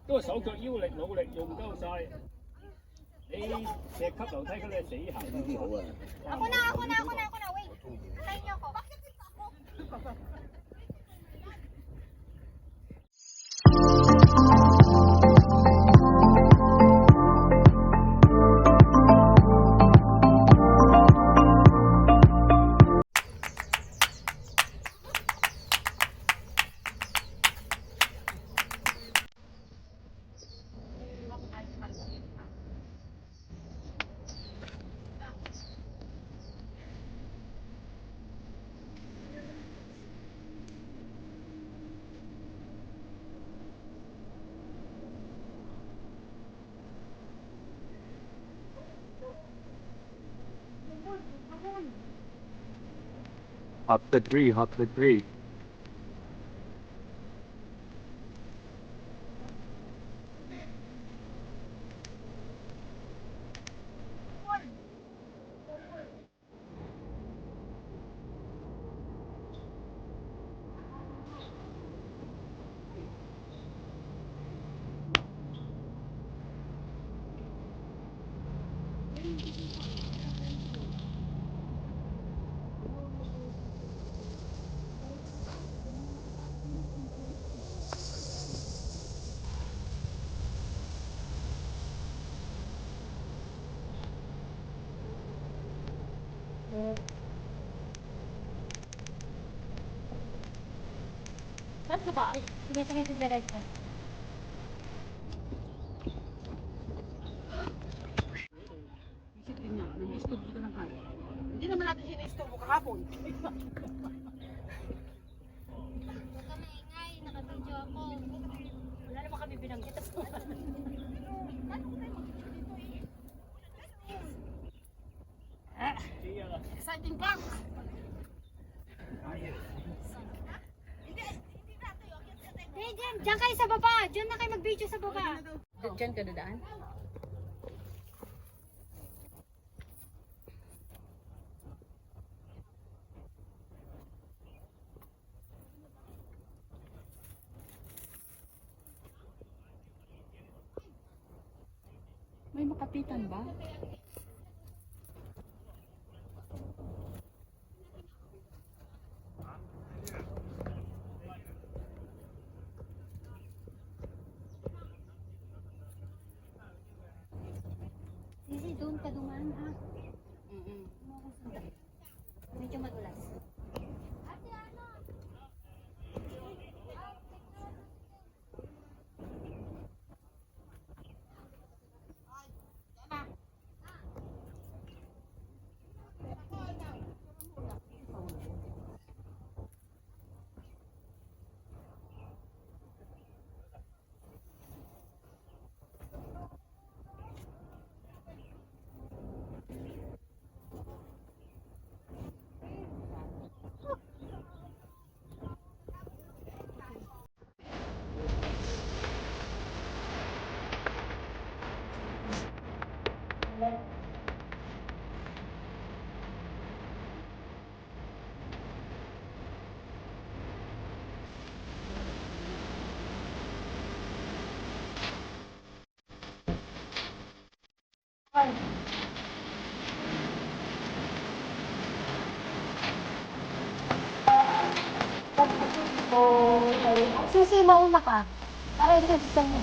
都係手腳腰力努力用夠晒。你石級樓梯嗰啲死行都好啊。Ako na, wait. Tayo niyo ako. Hop the tree, hop the tree. Saan ka ba? Sige, diretso. Isipin niya, nag-istorbo ka ng kaya. Hindi naman natin sinistorbo kahapon. Huwag ka maingay, naka-video ako. Wala naman kami binanggit. Exciting part! Diyan kayo sa baba. Diyan na kayo mag-video sa baba. Diyan ka dadaan? May makapitan ba? Sisi, doon ka dumaan ha. Medyo madulas. Sisi, mauna ka. Para sa niya.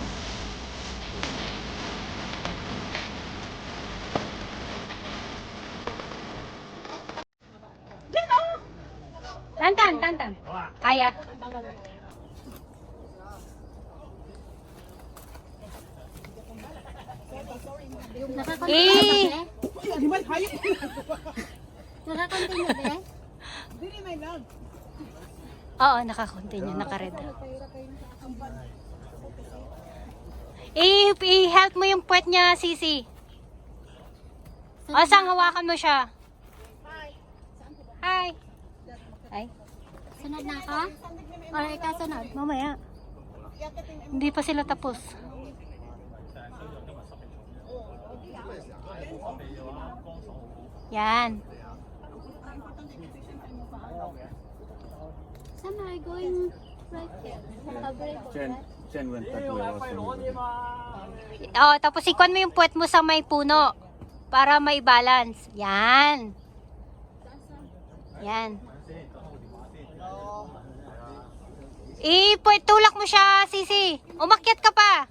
Tantan. Kaya. Nakakontinue ba eh? Dili may lag. Oo, nakakontinue. Naka-red. I-help mo yung puwet niya, Sisi. O, sang hawakan mo siya. Hi. Hi. Sunod na ka? Or ikaw sunod? Mamaya. Hindi pa sila tapos. Yan. Saan are going right there? Oh, tapos ikwan mo yung puwet mo sa may puno para may balance. Yan. Yan. Puwet tulak mo siya, Sisi. Umakyat ka pa.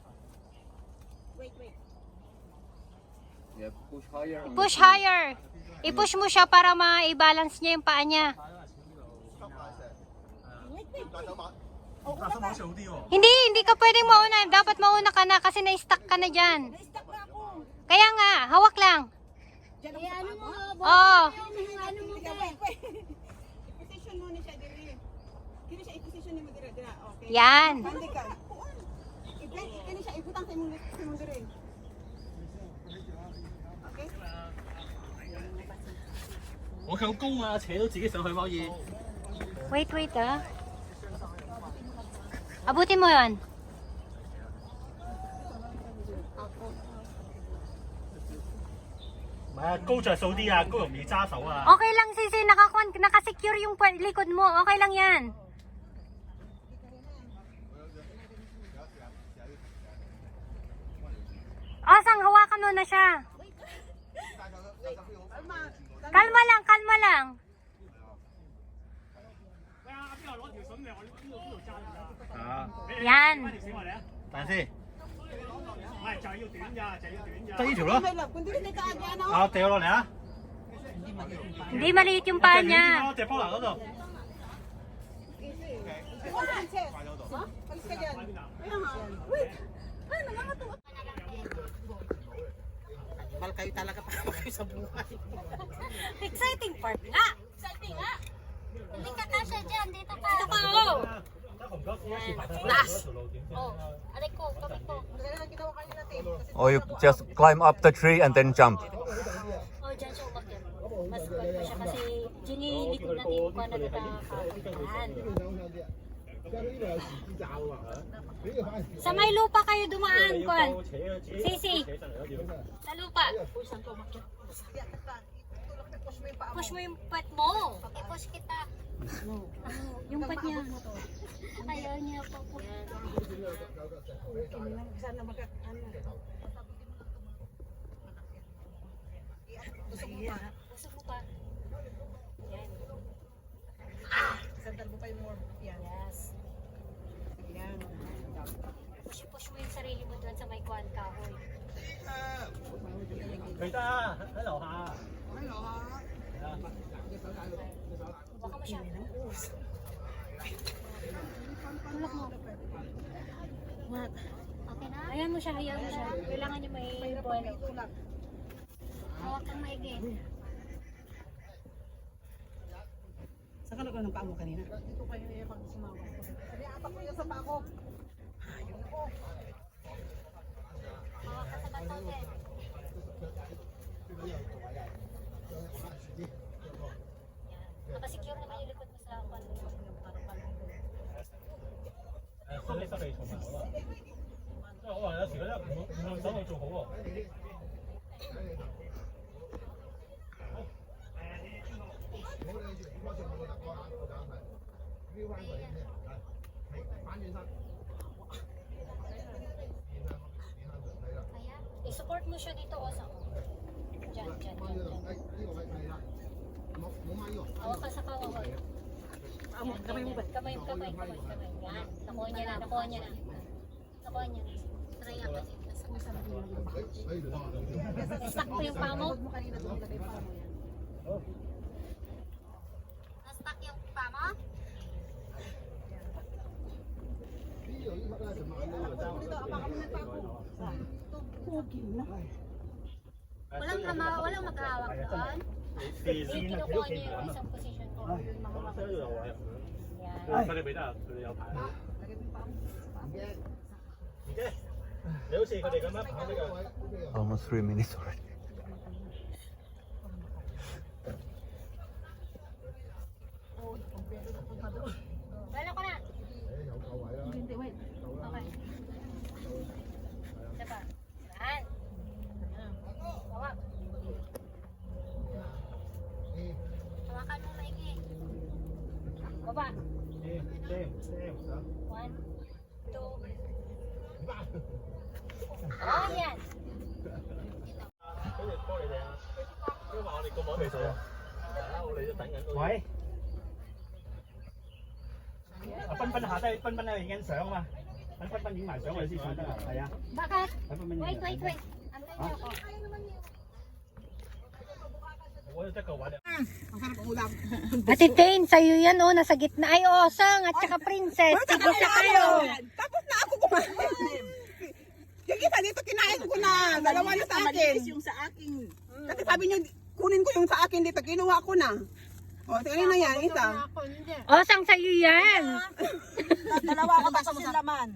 Push higher. I-push mo siya para ma-balance niya yung paa niya. Hindi ka pwedeng mauna. Dapat mauna ka na kasi na-stuck ka na dyan. Kaya nga, hawak lang. Ano mo? Oo. Ano mo ba? I-position mo ni siya dire. Kini siya i-position ni mo dire. Okay. Yan. Pandi ka. Kini siya ibutang sa imong dire. Okay? 我夠高啊，扯到自己上去可以。 Wait ah. Abutin mo yun. 唔係啊，高着數啲啊，高容易揸手啊。 Okay lang, Sisi. Nakasecure yung likod mo. Okay lang yan. Sang, hawakan mo na siya. Kalma lang, kalma lang. Yan. 等先，唔係就係要短咋，就係要短咋。得呢條咯， Kung dili ni kaagi ano? 啊掉落嚟啊！ Hindi maliit yung paa 隻 niya. 隻波蘭嗰度。 Ha? Palis ka dyan. Wait. Ay, nangangatulog. Mahal kayo talaga para kayo sa buhay. Exciting part nga. Exciting nga. Hindi ka kasya dyan. Dito ka. Dito ka, oh. Last. Oh, aray ko, kami ko. Ginawa kanina natin. Or you just climb up the tree and then jump. Oh, dyan siya umakyat. Mas good pa siya kasi dinilikod natin yung pa nagkakakulitan. Sa may lupa kayo dumaan, Kwan. Sisi. Sa lupa. Push mo yung pet mo. I-push kita. Yung pet niya. Ayaw niya po po. Sana magka... Pusok mo pa. Yan. Sandal mo pa yung more. Yan. Yes. Yan. Push mo yung sarili mo doon sa may kwan kahoy. 佢得啊，喺樓下。 Baka mo siya. Tulak mo. Okay na? Ayan mo siya, hayaan mo siya. Kailangan niya may buwelo. Hawak kang maigi. Saan ka nagkaroon ng paa mo kanina? Dito kayo yung pag-sumawa. Sabi, atak mo yung sa paa ko. Ayun ako. Hawak ka sa bato, eh. Nakasecure naman yung likod mo sa kwan. 誒，心理失利同埋好啊。因為我話有時覺得唔用手去做好喎。 Kaya, i-support mo siya dito, Osang. Diyan. Hawak ka sa kahoy. Kamay mo ba? Kamay. Yan. Nakuha niya na. Nakuha niya. Try ka dito. Stuck po yung paa mo? Na-stuck yung paa mo? Walang maghahawak doon? Kinukuha niya yung isang position ko. 喺度有位啊。 Yan. 佢哋俾得啊，佢哋有牌啊。唔驚，你好似佢哋咁樣跑呢個。 Almost 3 minutes already. Wala ko na. Hindi, wait. Okay. Isa pa. Yan. Hawak. Hawakan mo maigi. Baba. 1, 2, Oh, yan.喂，彬彬下低，彬彬喺度影緊相嘛，等彬彬影埋相我哋先上得啊，係啊， Bakit? 等彬彬影。 Wait. Antay niyo ako. 我有得個位。 Ang sarap ang ulam. Ate Tain, sa'yo yan oh, nasa gitna. Ay, Osang at saka Princess. Sige sa kayo. Tapos na ako kumain. Yung isa dito kinain ko na. Dalawa na sa akin. Yung sa akin. Kasi sabi niyo, kunin ko yung sa akin dito. Kinuha ko na. O, tingnan na yan, isa. Osang, sa'yo yan. Dalawa ako tapos yung laman.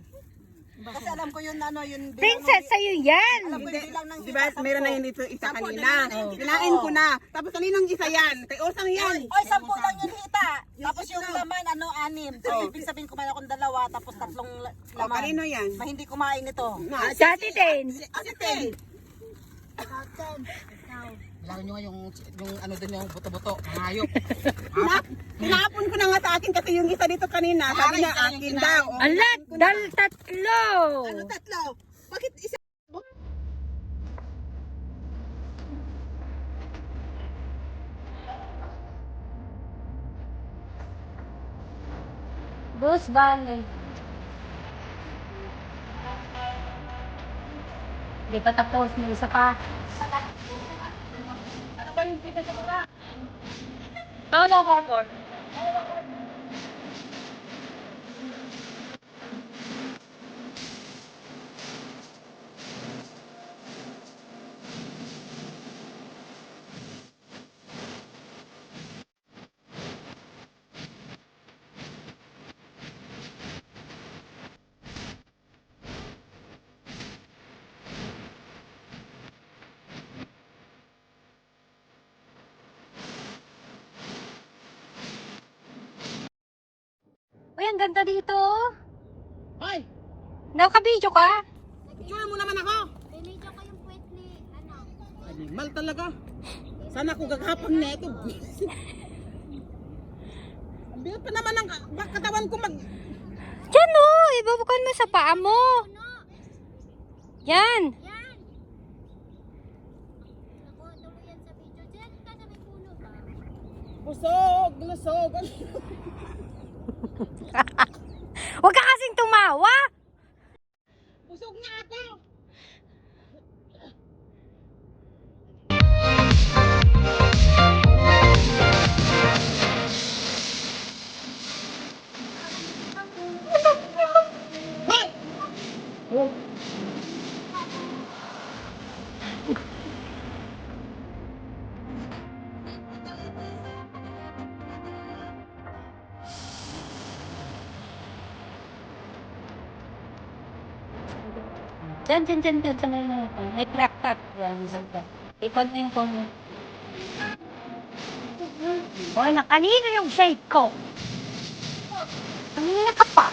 Kasi alam ko yun ano yun. Princess, sa'yo yan. Alam ko yung bilang ng Di ba, meron na yun dito isa kanina. Kinain ko na. Tapos kaninong isa yan? Kay Osang yan. Oy, 10 lang yun hita. Tapos yung laman, 6. So, ibig sabihin kumain akong 2, tapos 3 O, laman. kanino yan? Hindi kumain ito. Sa Ate Tain. Asitin. Bilangin nyo nga yung ano din yung buto-buto. Hayop. Tinapon ko na nga sa akin kasi yung isa dito kanina. Sabi niya akin daw. O, Alat, tatlo. ano tatlo? Bakit isa? Bruce Valley. Hindi pa tapos, may isa pa. Ano ba yung pinagkakita? No, harbor. Uy, ang ganda dito. Hoy! Nakabidyo ka? Picture mo naman ako. Binidyo ko yung puwet ni, ano? Animal talaga. Sana ako gagapang neto. Ang bigat pa naman ang katawan ko mag... Yan o, ibabukan mo sa paa mo. Yan. Yan. Nakuha tuloy yan sa video. Diyan ka sa may puno ba? Busog, lusog. Huwag ka kasing tumawa. Busog na ako. Diyan. May crack. Ikot na yung phone mo. Wala, kanina yung shade ko. Kanina ka pa.